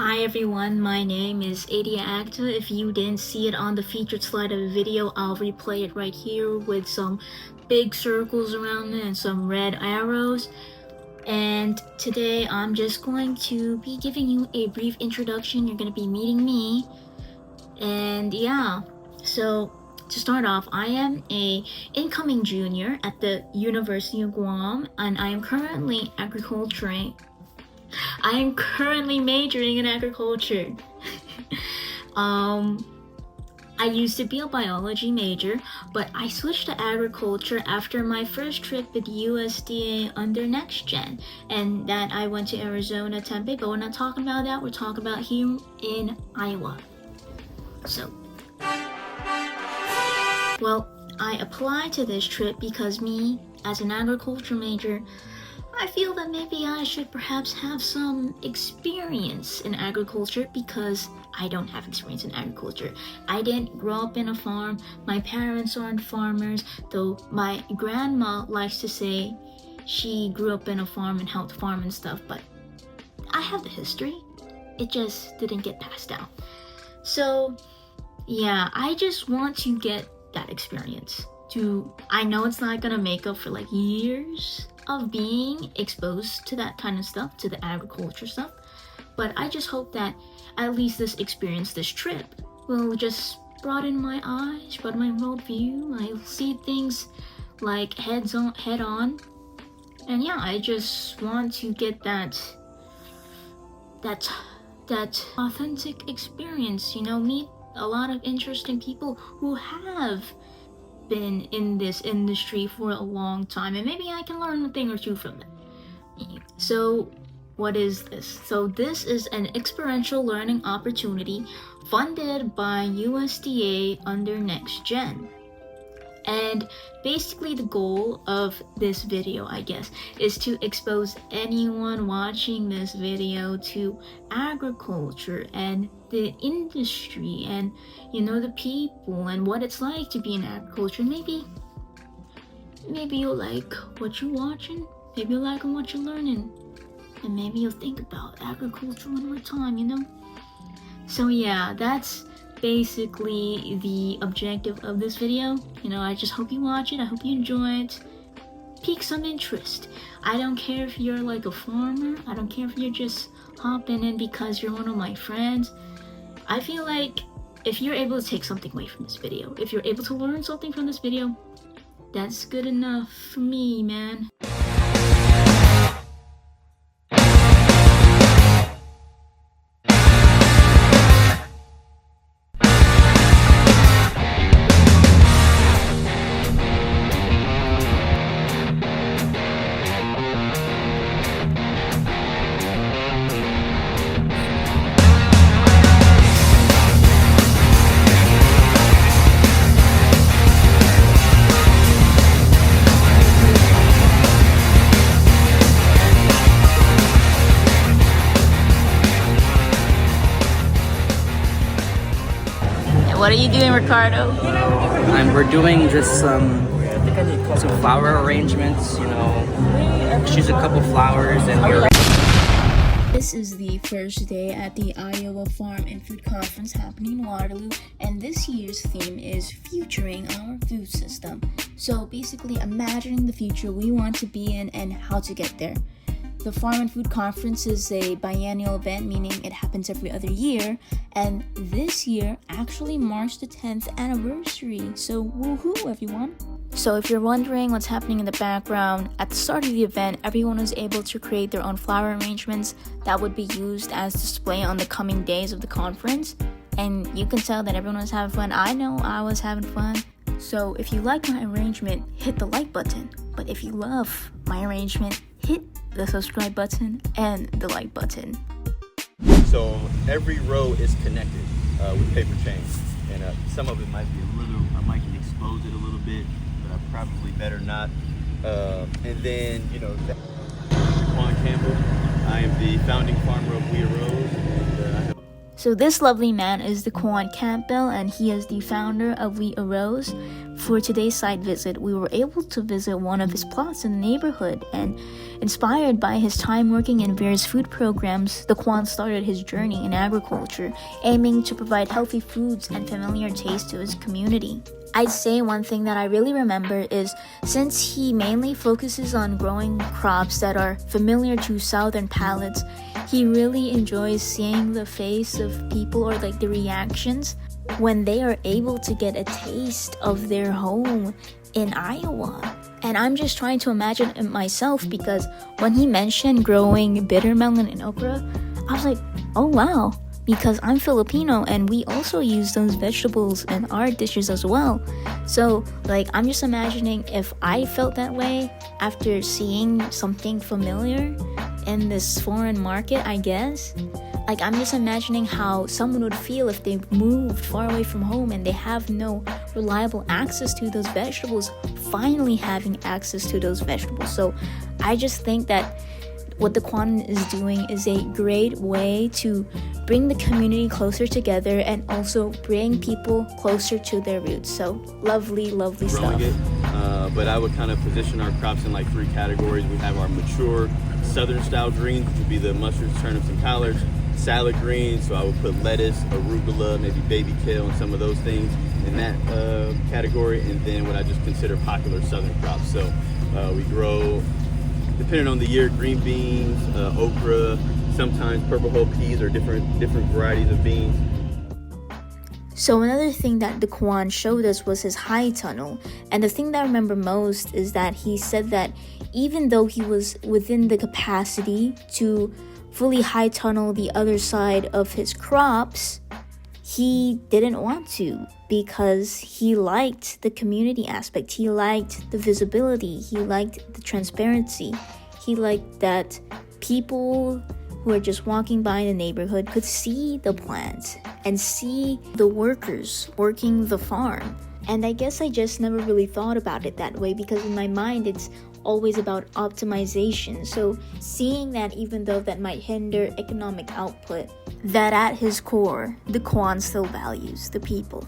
Hi everyone, my name is Adia. If you didn't see it on the featured slide of the video, I'll replay it right here with some big circles around it and some red arrows. And today I'm just going to be giving you a brief introduction. You're going to be meeting me. And yeah, so to start off, I am a incoming junior at the University of Guam, and I am currently majoring in agriculture. I used to be a biology major, but I switched to agriculture after my first trip with USDA under NextGen, and that I went to Arizona, Tempe, but we're not talking about that, we're talking about here in Iowa. So, well, I applied to this trip because me, as an agriculture major, I feel that maybe I should perhaps have some experience in agriculture because I don't have experience in agriculture. I didn't grow up in a farm. My parents aren't farmers, though my grandma likes to say she grew up in a farm and helped farm and stuff, but I have the history. It just didn't get passed down. So yeah, I just want to get that experience. I know it's not gonna make up for like years of being exposed to that kind of stuff, to the agriculture stuff, but I just hope that at least this experience, this trip, will just broaden my eyes, broaden my worldview. I'll see things like head on, and yeah, I just want to get that authentic experience, meet a lot of interesting people who have been in this industry for a long time, and maybe I can learn a thing or two from them. So what is this? So this is an experiential learning opportunity funded by USDA under NextGen. And basically the goal of this video, I guess, is to expose anyone watching this video to agriculture and the industry and, the people and what it's like to be in agriculture. Maybe you'll like what you're watching, maybe you'll like what you're learning, and maybe you'll think about agriculture one more time, So yeah, that's basically the objective of this video. I just hope you watch it. I hope you enjoy it. Pique some interest. I don't care if you're like a farmer. I don't care if you're just hopping in because you're one of my friends. I feel like if you're able to take something away from this video, if you're able to learn something from this video, that's good enough for me, man. What are you doing, Ricardo? We're doing just some flower arrangements, choose a couple flowers and we're... This is the first day at the Iowa Farm and Food Conference happening in Waterloo, and this year's theme is Futuring Our Food System. So basically imagining the future we want to be in and how to get there. The Farm and Food Conference is a biennial event, meaning it happens every other year, and this year actually marks the 10th anniversary, so woohoo everyone! So if you're wondering what's happening in the background, at the start of the event, everyone was able to create their own flower arrangements that would be used as display on the coming days of the conference, and you can tell that everyone was having fun. I know I was having fun. So if you like my arrangement, hit the like button, but if you love my arrangement, hit the subscribe button and the like button. So every row is connected with paper chain, and some of it might be I might expose it a little bit, but I probably better not. And then, Juan Campbell, I am the founding farmer of We Arose, and I have... So this lovely man is the Quan Campbell, and he is the founder of We Arose. For today's site visit, we were able to visit one of his plots in the neighborhood, and inspired by his time working in various food programs, the Quan started his journey in agriculture, aiming to provide healthy foods and familiar taste to his community. I'd say one thing that I really remember is, since he mainly focuses on growing crops that are familiar to southern palates, he really enjoys seeing the face of people, or like the reactions, when they are able to get a taste of their home in Iowa. And I'm just trying to imagine it myself, because when he mentioned growing bitter melon and okra, I was like, oh wow. Because I'm Filipino and we also use those vegetables in our dishes as well. So like, I'm just imagining if I felt that way after seeing something familiar in this foreign market, I guess. Like, I'm just imagining how someone would feel if they moved far away from home and they have no reliable access to those vegetables, finally having access to those vegetables. So I just think that what the Quan is doing is a great way to bring the community closer together and also bring people closer to their roots. So lovely, lovely stuff. But I would kind of position our crops in like 3 categories. We have our mature southern style greens, which would be the mushrooms, turnips, and collards. Salad greens, so I would put lettuce, arugula, maybe baby kale, and some of those things in that category. And then what I just consider popular southern crops. So we grow, depending on the year, green beans, okra, sometimes purple hull peas, or different varieties of beans. So another thing that the Quan showed us was his high tunnel. And the thing that I remember most is that he said that even though he was within the capacity to fully high tunnel the other side of his crops, he didn't want to, because he liked the community aspect, he liked the visibility, he liked the transparency, he liked that people who are just walking by in the neighborhood could see the plants and see the workers working the farm. And I guess I just never really thought about it that way, because in my mind it's always about optimization. So seeing that even though that might hinder economic output, that at his core, the Quan still values the people.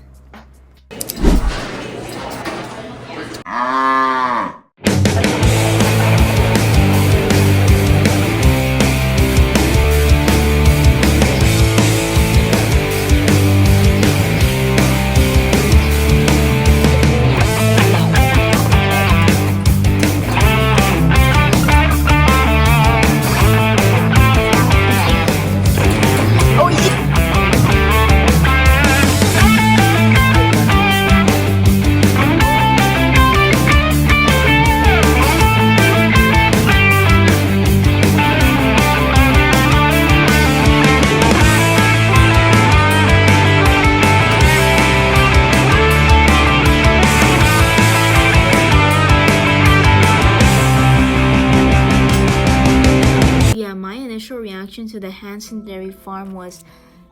To the Hanson Dairy Farm was,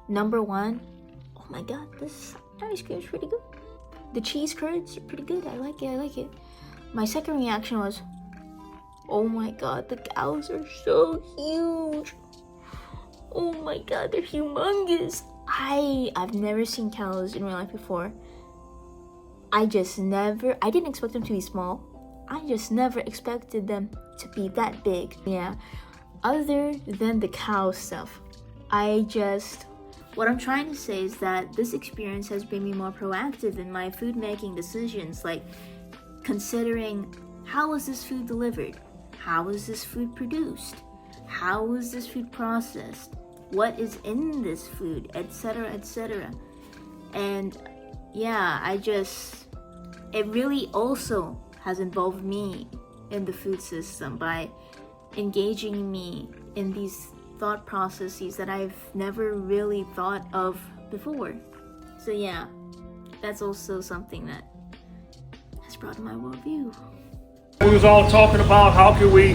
number one, oh my god, this ice cream is pretty good. The cheese curds are pretty good. I like it. My second reaction was, oh my god, the cows are so huge. Oh my god, they're humongous. I've never seen cows in real life before. I didn't expect them to be small. I just never expected them to be that big. Yeah. Other than the cow stuff, what I'm trying to say is that this experience has made me more proactive in my food making decisions, like considering, how was this food delivered? How was this food produced? How was this food processed? What is in this food, etc., etc. And yeah, it really also has involved me in the food system by engaging me in these thought processes that I've never really thought of before. So yeah, that's also something that has broadened my worldview. We was all talking about how can we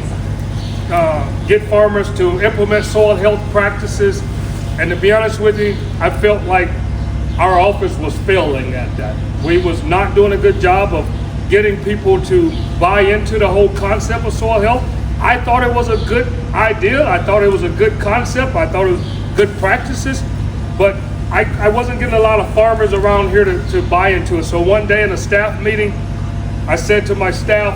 get farmers to implement soil health practices, and to be honest with you, I felt like our office was failing at that. We was not doing a good job of getting people to buy into the whole concept of soil health. I thought it was a good idea. I thought it was a good concept. I thought it was good practices. but I wasn't getting a lot of farmers around here to buy into it. So one day in a staff meeting, I said to my staff,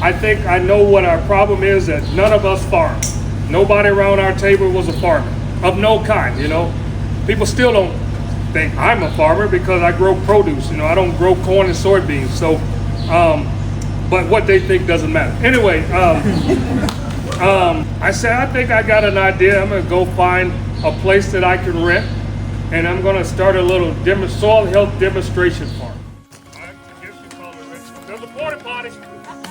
I think I know what our problem is, that none of us farm. Nobody around our table was a farmer of no kind, you know. People still don't think I'm a farmer because I grow produce, you know. I don't grow corn and soybeans. So, but what they think doesn't matter. Anyway, I said, I think I got an idea. I'm gonna go find a place that I can rent, and I'm gonna start a little soil health demonstration farm. I guess you call it rich. There's a porta potty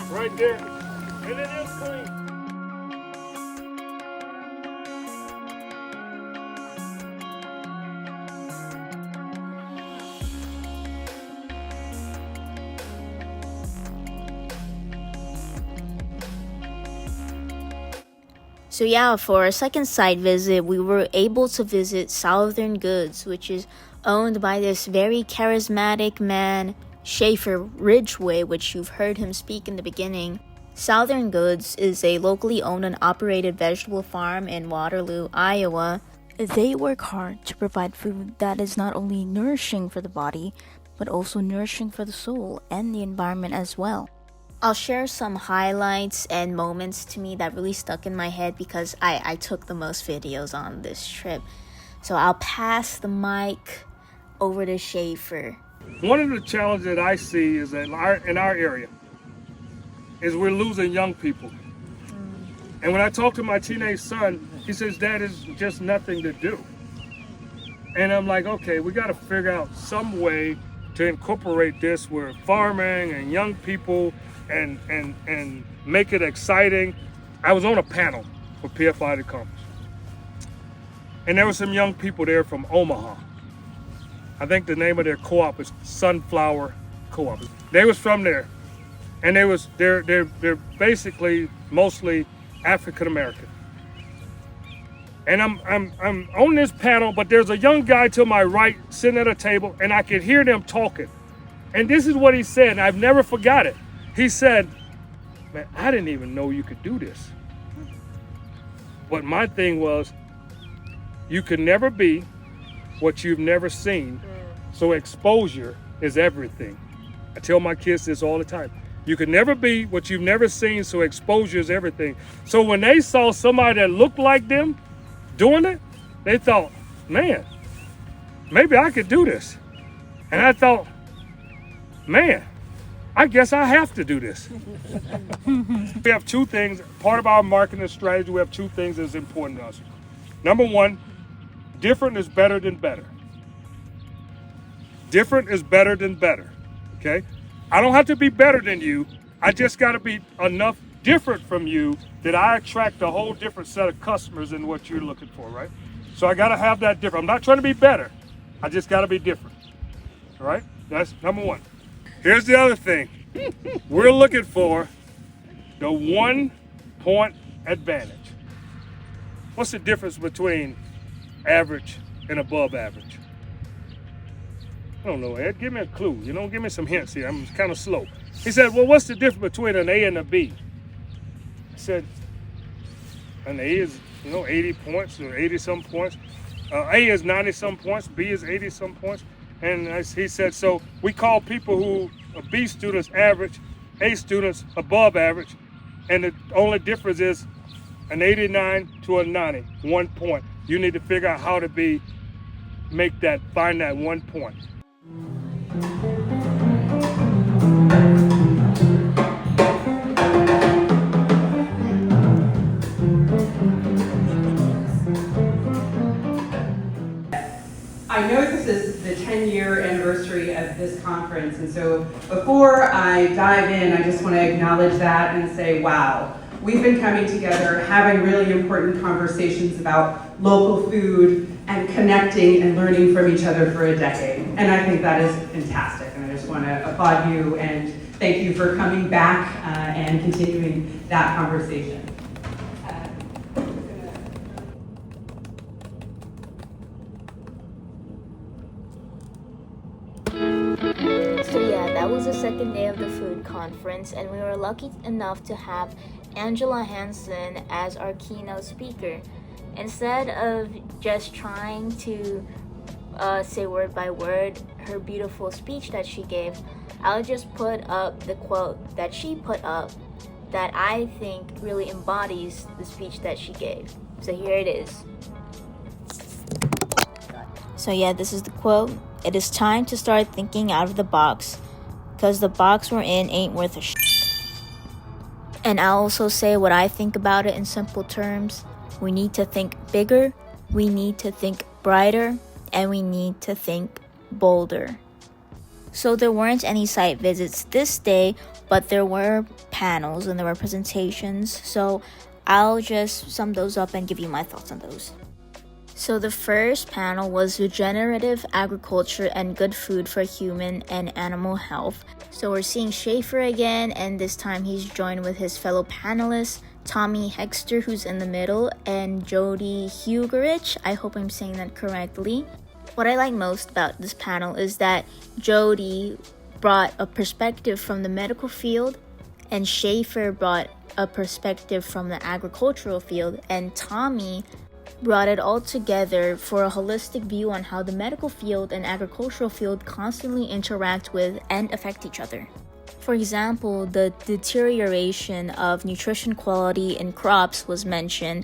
right there, and it is clean. So yeah, for our second site visit, we were able to visit Southern Goods, which is owned by this very charismatic man, Schaefer Ridgway, which you've heard him speak in the beginning. Southern Goods is a locally owned and operated vegetable farm in Waterloo, Iowa. They work hard to provide food that is not only nourishing for the body, but also nourishing for the soul and the environment as well. I'll share some highlights and moments to me that really stuck in my head because I took the most videos on this trip. So I'll pass the mic over to Schaefer. One of the challenges that I see is that in our area is we're losing young people. And when I talk to my teenage son, he says, Dad, is just nothing to do. And I'm like, okay, we got to figure out some way to incorporate this with farming and young people and make it exciting. I was on a panel for PFI conference, and there were some young people there from Omaha. I think the name of their co-op is Sunflower Co-op. They was from there, and they're basically mostly African American. And I'm on this panel, but there's a young guy to my right sitting at a table, and I could hear them talking. And this is what he said, and I've never forgot it. He said, man, I didn't even know you could do this. But my thing was, you can never be what you've never seen. So exposure is everything. I tell my kids this all the time. You can never be what you've never seen, so exposure is everything. So when they saw somebody that looked like them doing it, they thought, man, maybe I could do this. And I thought, man, I guess I have to do this. We have two things, part of our marketing strategy, we have two things that's important to us. Number one, different is better than better. Different is better than better, okay? I don't have to be better than you. I just gotta be enough different from you that I attract a whole different set of customers than what you're looking for, right? So I gotta have that different. I'm not trying to be better. I just gotta be different, all right? That's number one. Here's the other thing. We're looking for the 1 point advantage. What's the difference between average and above average? I don't know, Ed. Give me a clue. You know, give me some hints here. I'm kind of slow. He said, well, what's the difference between an A and a B? I said, an A is, 80 points or 80-some points. A is 90-some points. B is 80-some points. And he said, so we call people who are B students average, A students above average, and the only difference is an 89 to a 90, 1 point. You need to figure out how to find that 1 point. I know this is the 10-year anniversary of this conference, and so before I dive in, I just want to acknowledge that and say, wow, we've been coming together, having really important conversations about local food and connecting and learning from each other for a decade. And I think that is fantastic, and I just want to applaud you and thank you for coming back and continuing that conversation. So yeah, that was the second day of the food conference, and we were lucky enough to have Angela Hansen as our keynote speaker. Instead of just trying to say word by word her beautiful speech that she gave, I'll just put up the quote that she put up that I think really embodies the speech that she gave. So here it is. So yeah, this is the quote. It is time to start thinking out of the box, because the box we're in ain't worth a And I'll also say what I think about it in simple terms. We need to think bigger, we need to think brighter, and we need to think bolder. So there weren't any site visits this day, but there were panels and there were presentations. So I'll just sum those up and give you my thoughts on those. So the first panel was regenerative agriculture and good food for human and animal health. So we're seeing Schaefer again, and this time he's joined with his fellow panelists, Tommy Hexter, who's in the middle, and Jody Hugerich. I hope I'm saying that correctly. What I like most about this panel is that Jody brought a perspective from the medical field, and Schaefer brought a perspective from the agricultural field, and Tommy brought it all together for a holistic view on how the medical field and agricultural field constantly interact with and affect each other. For example, the deterioration of nutrition quality in crops was mentioned.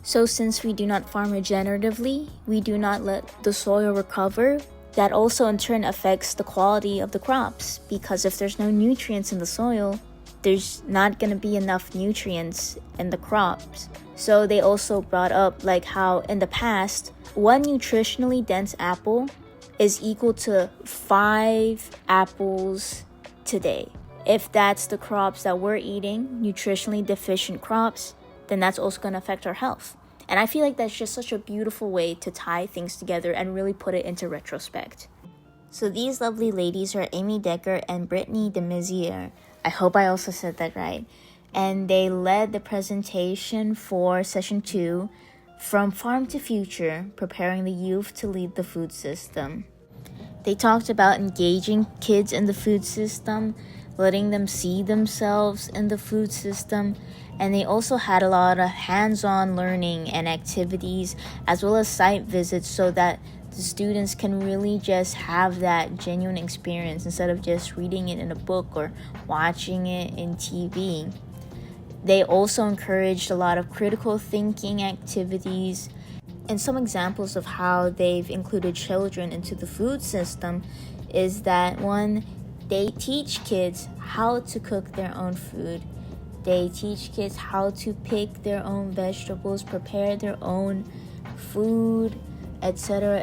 So since we do not farm regeneratively, we do not let the soil recover. That also in turn affects the quality of the crops, because if there's no nutrients in the soil, there's not going to be enough nutrients in the crops. So they also brought up like how in the past, one nutritionally dense apple is equal to 5 apples today. If that's the crops that we're eating, nutritionally deficient crops, then that's also going to affect our health. And I feel like that's just such a beautiful way to tie things together and really put it into retrospect. So these lovely ladies are Amy Decker and Brittany DeMaiziere. I hope I also said that right. And they led the presentation for session 2, From Farm to Future, Preparing the Youth to Lead the Food System. They talked about engaging kids in the food system, letting them see themselves in the food system, and they also had a lot of hands-on learning and activities as well as site visits so that the students can really just have that genuine experience instead of just reading it in a book or watching it in TV. They also encouraged a lot of critical thinking activities, and some examples of how they've included children into the food system is that one, they teach kids how to cook their own food. They teach kids how to pick their own vegetables, prepare their own food, etc.,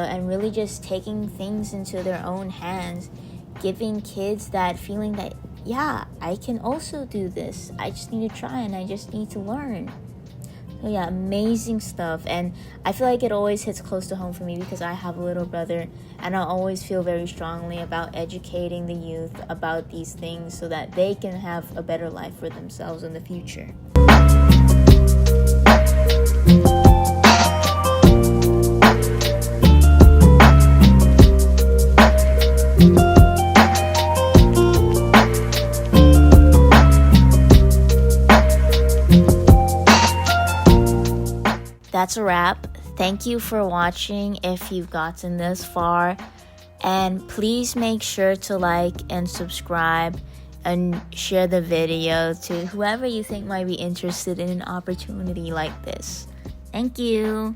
and really just taking things into their own hands, giving kids that feeling that, yeah, I can also do this. I just need to try and I just need to learn. So yeah, amazing stuff. And I feel like it always hits close to home for me because I have a little brother, and I always feel very strongly about educating the youth about these things so that they can have a better life for themselves in the future. That's a wrap. Thank you for watching if you've gotten this far. And please make sure to like and subscribe and share the video to whoever you think might be interested in an opportunity like this. Thank you.